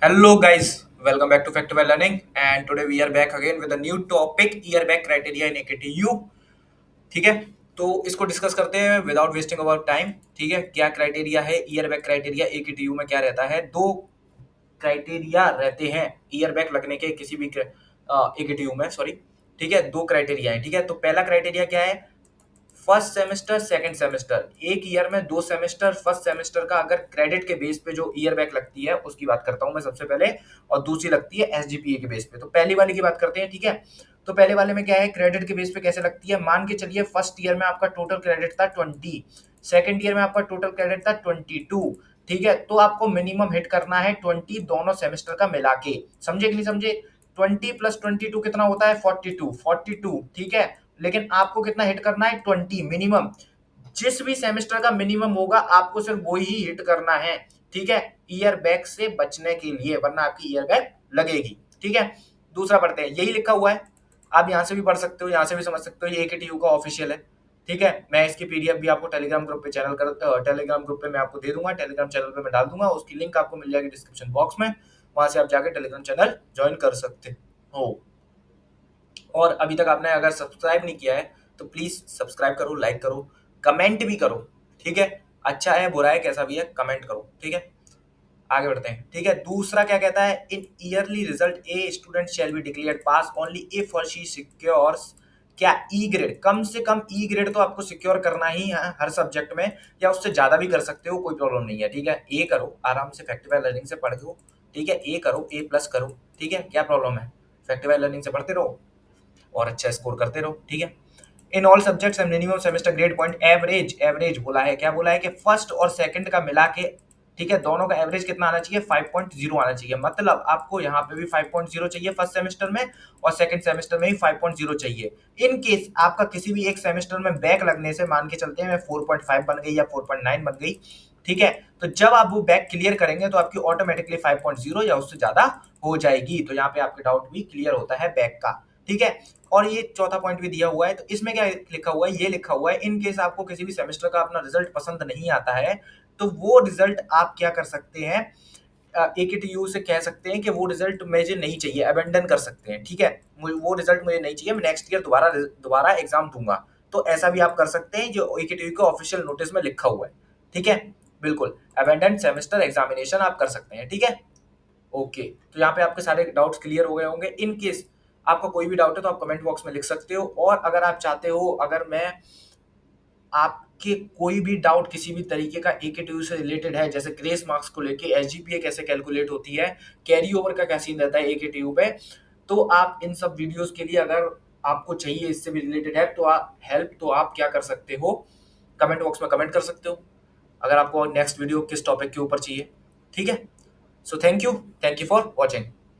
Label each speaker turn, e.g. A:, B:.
A: Hello guys, welcome back to Factor Learning and today we are back again with a new topic year back criteria in AKTU। ठीक है, तो इसको discuss करते हैं without wasting our time. ठीक है, क्या क्राइटेरिया है ईयर बैक क्राइटेरिया AKTU में क्या रहता है। दो क्राइटेरिया रहते हैं ईयर बैक लगने के किसी भी AKTU में, सॉरी। ठीक है, दो क्राइटेरिया है। ठीक है, तो पहला क्राइटेरिया क्या है, फर्स्ट सेमेस्टर सेकंड सेमेस्टर, एक ईयर में दो सेमेस्टर। फर्स्ट सेमेस्टर का अगर क्रेडिट के बेस पे जो ईयर बैक लगती है उसकी बात करता हूं मैं सबसे पहले, और दूसरी लगती है एसजीपीए के बेस पे। तो पहली वाले की बात करते हैं। ठीक है, तो पहले वाले में क्या है, क्रेडिट के बेस पे कैसे लगती है। मान के चलिए फर्स्ट ईयर में आपका टोटल क्रेडिट था 20, सेकंड ईयर में आपका टोटल क्रेडिट था 22। ठीक है, तो आपको मिनिमम हिट करना है 20 दोनों सेमेस्टर का मिला के। समझे कि नहीं समझे। 20 प्लस 22 कितना होता है, 42। 42, ठीक है। लेकिन आपको कितना हिट करना है, 20 मिनिमम। जिस भी सेमेस्टर का मिनिमम होगा आपको सिर्फ वही ही हिट करना है। ठीक है, ईयर बैक से बचने के लिए, वरना आपकी ईयर बैक लगेगी। ठीक है, दूसरा पढ़ते हैं, यही लिखा हुआ है। आप यहां से भी पढ़ सकते हो, यहां से भी समझ सकते हो, ये AKTU का ऑफिशियल है। ठीक है, मैं इसकी पीडीएफ भी आपको टेलीग्राम ग्रुप पे टेलीग्राम ग्रुप पे मैं आपको दे दूंगा, टेलीग्राम चैनल पे मैं डाल दूंगा, उसकी लिंक आपको मिल जाएगी डिस्क्रिप्शन बॉक्स में। वहां से आप जाकर टेलीग्राम चैनल ज्वाइन कर सकते हो। और अभी तक आपने अगर सब्सक्राइब नहीं किया है तो प्लीज सब्सक्राइब करो, लाइक करो, कमेंट भी करो। ठीक है, अच्छा है बुरा है कैसा भी है कमेंट करो। ठीक है, आगे बढ़ते हैं। ठीक है, दूसरा क्या कहता है, in yearly result a student shall be declared pass only if और शी सिक्योर्स, क्या ई ग्रेड, कम से कम ई ग्रेड तो आपको सिक्योर करना ही है हर सब्जेक्ट में, या उससे ज्यादा भी कर सकते हो, कोई प्रॉब्लम नहीं है। ठीक है, ए करो आराम से, फैक्टिव लर्निंग से पढ़ दो। ठीक है, ए करो, ए प्लस करो। ठीक है, क्या प्रॉब्लम है, फैक्टिव लर्निंग से पढ़ते रहो और अच्छा स्कोर करते रहो। ठीक है, in all subjects and minimum semester grade point average, average बोला है, क्या बोला है कि फर्स्ट और सेकंड का मिला के, ठीक है, दोनों का एवरेज कितना आना चाहिए, 5.0 आना चाहिए। मतलब आपको यहाँ पे भी 5.0 चाहिए फर्स्ट सेमेस्टर में, और सेकंड सेमेस्टर में भी 5.0 चाहिए। इन केस आपका किसी भी एक सेमेस्टर में बैक लगने से, मान के चलते हैं मैं 4.5 बन गई या 4.9 बन गई, ठीक है, तो जब आप वो बैक क्लियर करेंगे तो आपकी ऑटोमेटिकली 5.0 या उससे ज्यादा हो जाएगी। तो यहाँ पे आपके डाउट भी क्लियर होता है बैक का। ठीक है, और ये चौथा पॉइंट भी दिया हुआ है, तो इसमें क्या लिखा हुआ है, ये लिखा हुआ है, इन केस आपको किसी भी सेमेस्टर का अपना रिजल्ट पसंद नहीं आता है तो वो रिजल्ट आप क्या कर सकते हैं, AKTU से कह सकते हैं कि वो रिजल्ट मुझे नहीं चाहिए, अबेंडन कर सकते हैं। ठीक है, वो रिजल्ट मुझे नहीं चाहिए, मैं नेक्स्ट ईयर दोबारा दोबारा एग्जाम दूंगा। तो ऐसा भी आप कर सकते हैं जो AKTU के ऑफिशियल नोटिस में लिखा हुआ है। ठीक है, बिल्कुल, अबेंडन सेमेस्टर एग्जामिनेशन आप कर सकते हैं। ठीक है, ओके, तो यहाँ पे आपके सारे डाउट्स क्लियर हो गए होंगे। इन केस आपका कोई भी डाउट है तो आप कमेंट बॉक्स में लिख सकते हो, और अगर आप चाहते हो, अगर मैं आपके कोई भी डाउट किसी भी तरीके का AKTU से रिलेटेड है, जैसे ग्रेस मार्क्स को लेके, SGPA कैसे कैलकुलेट होती है, कैरी ओवर का क्या सीन रहता है AKTU पे, तो आप इन सब वीडियोस के लिए अगर आपको चाहिए इससे भी रिलेटेड है तो आप हेल्प, तो आप क्या कर सकते हो, कमेंट बॉक्स में कमेंट कर सकते हो अगर आपको नेक्स्ट वीडियो किस टॉपिक के ऊपर चाहिए। ठीक है, so thank you for watching.